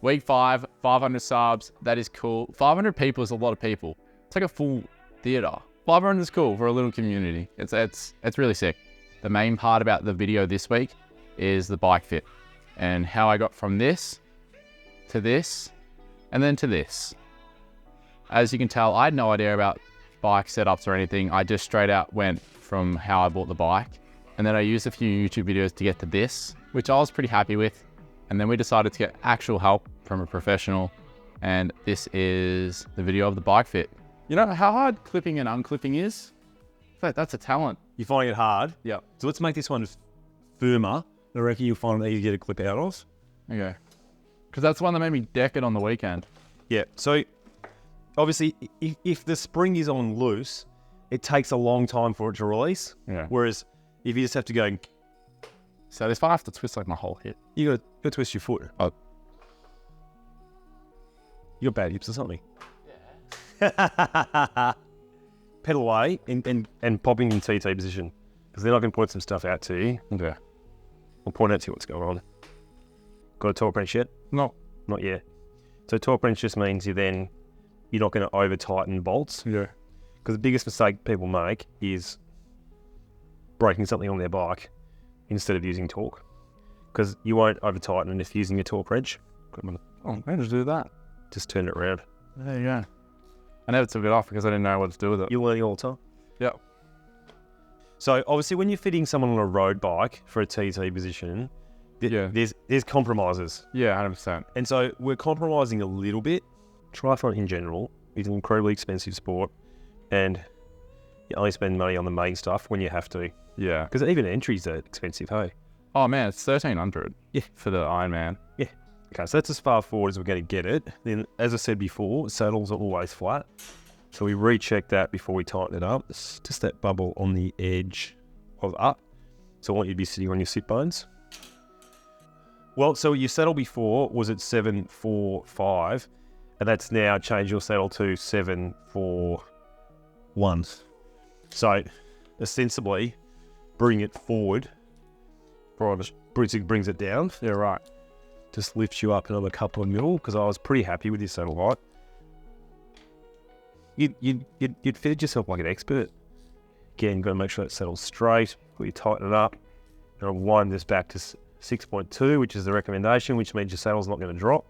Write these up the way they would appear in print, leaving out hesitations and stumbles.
Week 5, 500 subs. That is cool. 500 people is a lot of people. It's like a full theater. 500 is cool for a little community. It's really sick. The main part about the video this week is the bike fit and how I got from this to this and then to this. As you can tell, I had no idea about bike setups or anything. I just straight out went from how I bought the bike. And then I used a few YouTube videos to get to this, which I was pretty happy with. And then we decided to get actual help from a professional. And this is the video of the bike fit. You know how hard clipping and unclipping is? That's a talent. You're finding it hard? Yeah. So let's make this one firmer. I reckon you'll find it easy to get a clip out of. Okay. Because that's the one that made me deck it on the weekend. Yeah. So obviously, if the spring is on loose, it takes a long time for it to release. Yeah. Whereas if you just have to go, So this one I have to twist like my whole hip. you got to twist your foot. Oh. You got bad hips or something. Yeah. Pedal away and pop in TT position, because then I can point some stuff out to you. Okay. I'll point out to you what's going on. Got a torque wrench yet? No. Not yet. So torque wrench just means you're not going to over tighten bolts. Yeah. Because the biggest mistake people make is breaking something on their bike instead of using torque. Because you won't over tighten if using a torque wrench. Oh, I just do that. Just turn it around. There you go. I never took it off because I didn't know what to do with it. You're learning all the time. Yeah. So obviously when you're fitting someone on a road bike for a TT position, there's compromises. Yeah, 100%. And so we're compromising a little bit. Triathlon in general is an incredibly expensive sport, and you only spend money on the main stuff when you have to. Yeah. Because even entries are expensive, hey? Oh man, it's 1,300. Yeah. For the Ironman. Yeah. Okay, so that's as far forward as we're going to get it. Then, as I said before, saddles are always flat. So we recheck that before we tighten it up. It's just that bubble on the edge of up. So I want you to be sitting on your sit bones. Well, so your saddle before was at 745, and that's now changed your saddle to 741. So ostensibly, bring it forward. Brings it down. Yeah, right. Just lifts you up another couple of mil, because I was pretty happy with this saddle height. You'd fit yourself like an expert. Again, got to make sure that saddle's straight. You tighten it up. And I'll wind this back to 6.2, which is the recommendation, which means your saddle's not going to drop.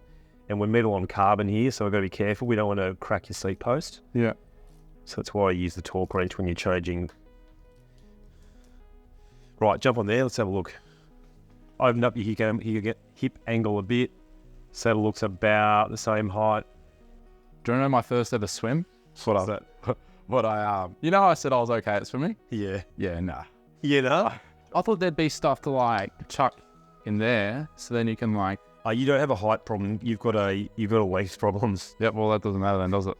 And we're metal on carbon here, so we've got to be careful. We don't want to crack your seat post. Yeah. So that's why I use the torque wrench when you're changing. Right, jump on there. Let's have a look. Open up your hip angle a bit. Saddle looks about the same height. Do you know my first ever swim? You know how I said I was okay at swimming? Yeah. Yeah, nah. You know? I thought there'd be stuff to like chuck in there, so then you can like. You don't have a height problem. You've got a length problems. Yep. Well, that doesn't matter then, does it?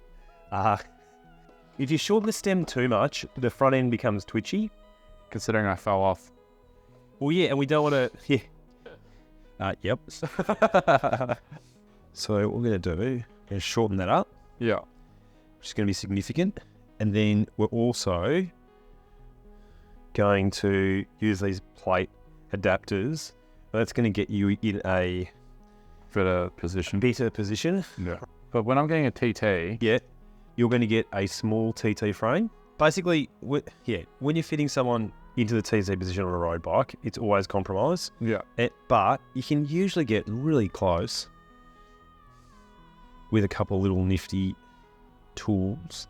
If you shorten the stem too much, the front end becomes twitchy. Considering I fell off. Well, yeah, and we don't want to. Yeah. Yep. So what we're going to do is shorten that up. Yeah. Which is going to be significant. And then we're also going to use these plate adapters. That's going to get you in a Better position. Yeah. But when I'm getting a TT, Yeah. You're going to get a small TT frame. Basically, when you're fitting someone into the TT position on a road bike, it's always compromise. yeah, But you can usually get really close with a couple of little nifty tools.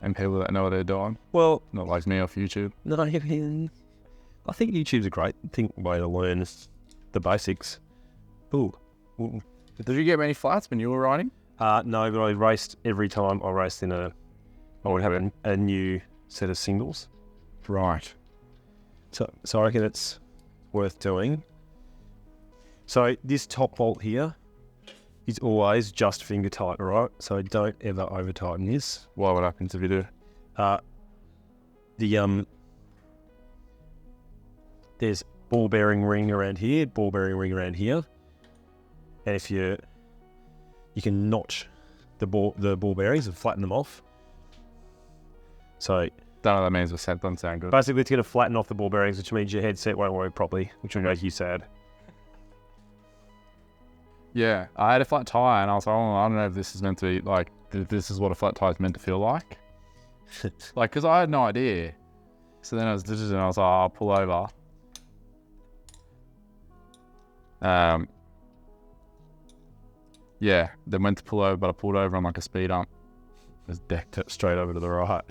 and people that know what they're doing, Well, not like me off YouTube. no, I think YouTube's a great way to learn the basics. Ooh. Did you get many flats when you were riding? No, but I raced every time I raced I would have a new set of singles. Right. So I reckon it's worth doing. So this top bolt here is always just finger tight, right? So don't ever over tighten this. What happens if you do? There's ball bearing ring around here, ball bearing ring around here, and if you can notch the ball bearings and flatten them off. So Don't know what that means, but that doesn't sound good. basically it's going to flatten off the ball bearings, which means your headset won't work properly, which will make you sad. Yeah, I had a flat tire, and I was like, oh, I don't know if this is meant to be like, this is what a flat tire is meant to feel like. Like, because I had no idea. So then I was like, oh, I'll pull over. Yeah, then went to pull over, but I pulled over on like a speed hump. Just decked it straight over to the right.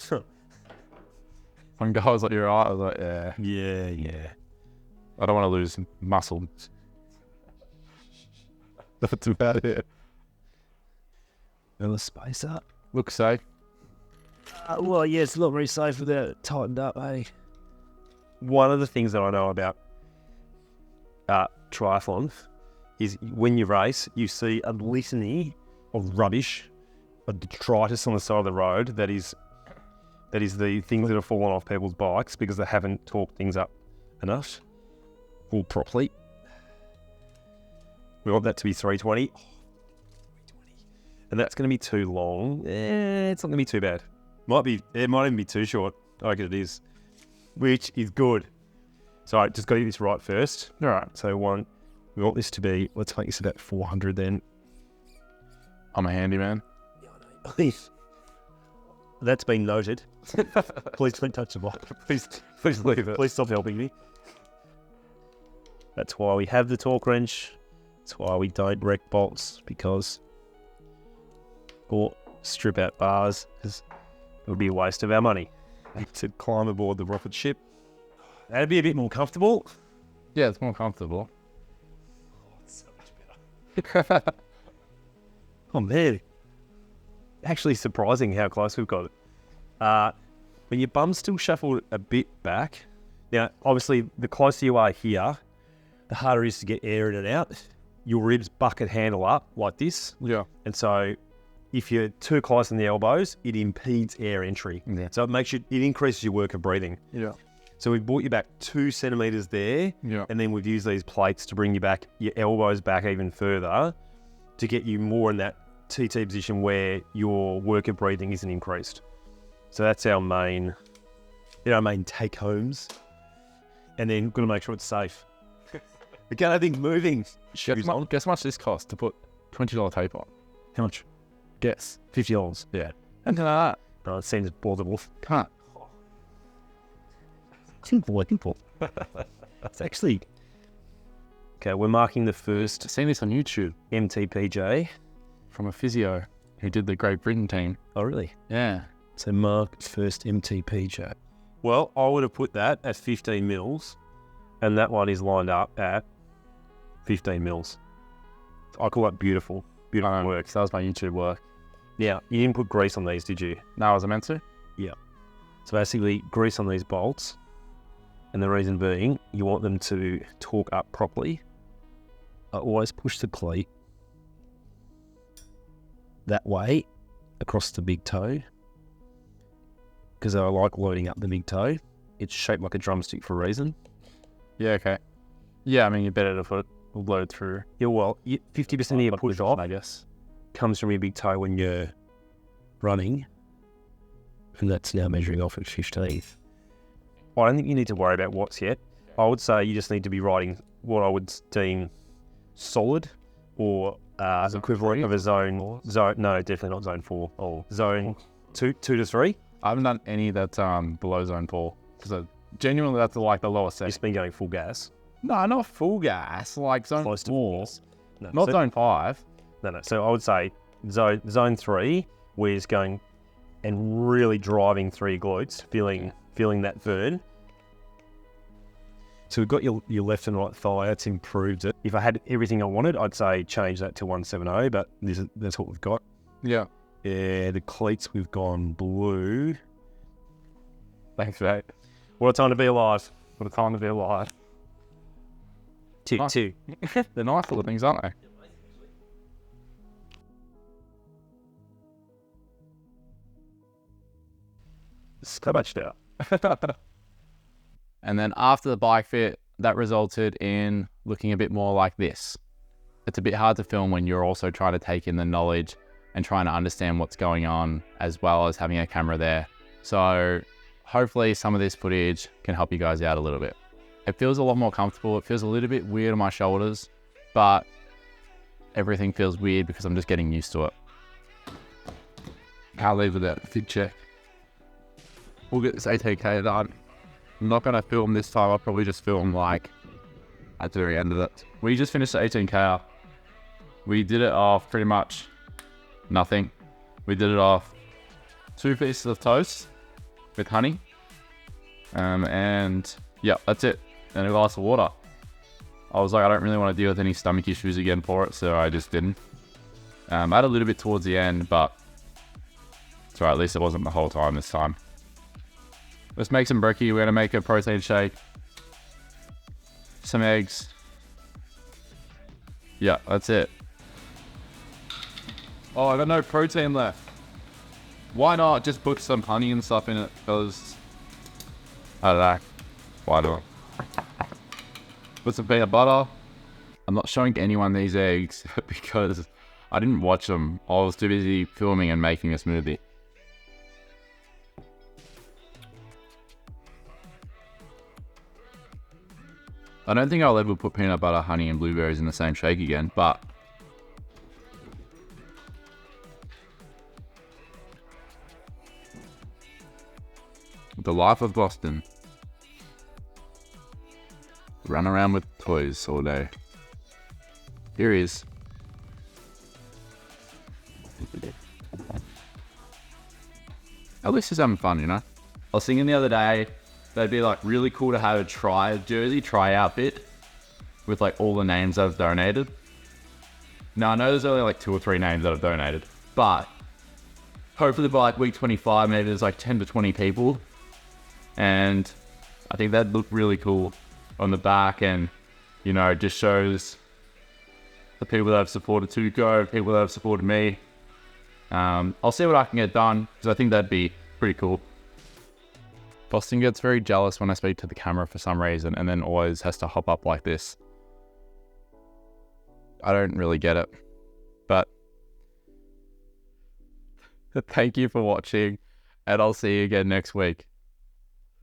One guy was like, you're right. I was like, yeah. Yeah. I don't want to lose muscle. That's about it. Fill the space up. Looks safe. Well, yeah, it's not very safe without it tightened up, eh? One of the things that I know about triathlon is when you race, you see a litany of rubbish, a detritus on the side of the road that is the things that have fallen off people's bikes because they haven't torqued things up enough or properly. We want that to be 320. And that's going to be too long. It's not going to be too bad. It might even be too short. I reckon it is. Which is good. So I just got to get this right first. All right. So we want this to be, let's make this about 400 then. I'm a handyman. Please. That's been noted. Please don't touch the bike. Please leave it. Please stop helping me. That's why we have the torque wrench. That's why we don't wreck bolts, or strip out bars, because it would be a waste of our money to climb aboard the rocket ship. That'd be a bit more comfortable. Yeah, it's more comfortable. It's so much better. Oh man, actually surprising how close we've got it. When your bum's still shuffled a bit back, now obviously the closer you are here, the harder it is to get air in and out. Your ribs bucket handle up like this. Yeah. And so if you're too close on the elbows, it impedes air entry. Yeah. So it increases your work of breathing. Yeah. So we've brought you back 2 centimeters there. Yeah. And then we've used these plates to bring you back, your elbows back even further to get you more in that TT position where your work of breathing isn't increased. So that's our main take homes. And then got to make sure it's safe. We can't have things moving. Guess how much this costs to put $20 tape on? How much? Guess. $50. Yeah. Anything like that. No, it seems plausible. Can't. Simple. It's actually... Okay, we're marking the first I've seen this on YouTube MTPJ. from a physio who did the Great Britain team. Oh, really? Yeah. So mark first MTPJ. Well, I would have put that at 15 mils, and that one is lined up at 15 mils. I call that beautiful. Beautiful work. So that was my YouTube work. Now, you didn't put grease on these, did you? No, was I meant to? Yeah. So basically, grease on these bolts, and the reason being, you want them to torque up properly. I always push the cleat that way across the big toe because I like loading up the big toe. It's shaped like a drumstick for a reason. Yeah, okay. Yeah, I mean, you're better to put load through. Yeah, well, 50% of your push off I guess. comes from your big toe when you're running, and that's now measuring off at 15. I don't think you need to worry about watts yet. I would say you just need to be riding what I would deem solid or equivalent of a zone. No, definitely not zone 4. Oh, zone 2 to 3. I haven't done any that's below zone 4 because genuinely that's like the lowest You've setting. been going full gas. No, not full gas. Like zone Close to 4, gas. No, not zone 5. No. So I would say zone 3, where it's going and really driving through your glutes, feeling that burn. So we've got your left and right thigh. That's improved it. If I had everything I wanted, I'd say change that to 170, but that's what we've got. Yeah. Yeah, the cleats, we've gone blue. Thanks, mate. What a time to be alive. What a time to be alive. Two. They're nice little things, aren't they? So much now. And then after the bike fit, that resulted in looking a bit more like this. It's a bit hard to film when you're also trying to take in the knowledge and trying to understand what's going on, as well as having a camera there. So hopefully some of this footage can help you guys out a little bit. It feels a lot more comfortable. It feels a little bit weird on my shoulders, but everything feels weird because I'm just getting used to it. I'll leave it at fit check. We'll get this 18K done. I'm not going to film this time. I'll probably just film like at the very end of it. We just finished the 18K. We did it off pretty much nothing. We did it off 2 pieces of toast with honey. And yeah, that's it. And a glass of water. I was like, I don't really want to deal with any stomach issues again for it, so I just didn't. I had a little bit towards the end, but it's alright, at least it wasn't the whole time this time. Let's make some brekkie. We're going to make a protein shake. Some eggs. Yeah, that's it. Oh, I got no protein left. Why not just put some honey and stuff in it? Because, I don't know. Why not? Put some peanut butter. I'm not showing anyone these eggs because I didn't watch them. I was too busy filming and making a smoothie. I don't think I'll ever put peanut butter, honey, and blueberries in the same shake again, but the life of Boston. Run around with toys all day. Here he is. At least he's having fun, you know? I was thinking the other day, that'd be like really cool to have a tryout bit with like all the names that I've donated. Now I know there's only like 2 or 3 names that I've donated, but hopefully by like week 25, maybe there's like 10 to 20 people. And I think that'd look really cool on the back, and you know, it just shows the people that have supported Tuco, people that have supported me. I'll see what I can get done, because I think that'd be pretty cool. Boston gets very jealous when I speak to the camera for some reason, and then always has to hop up like this. I don't really get it, but thank you for watching, and I'll see you again next week.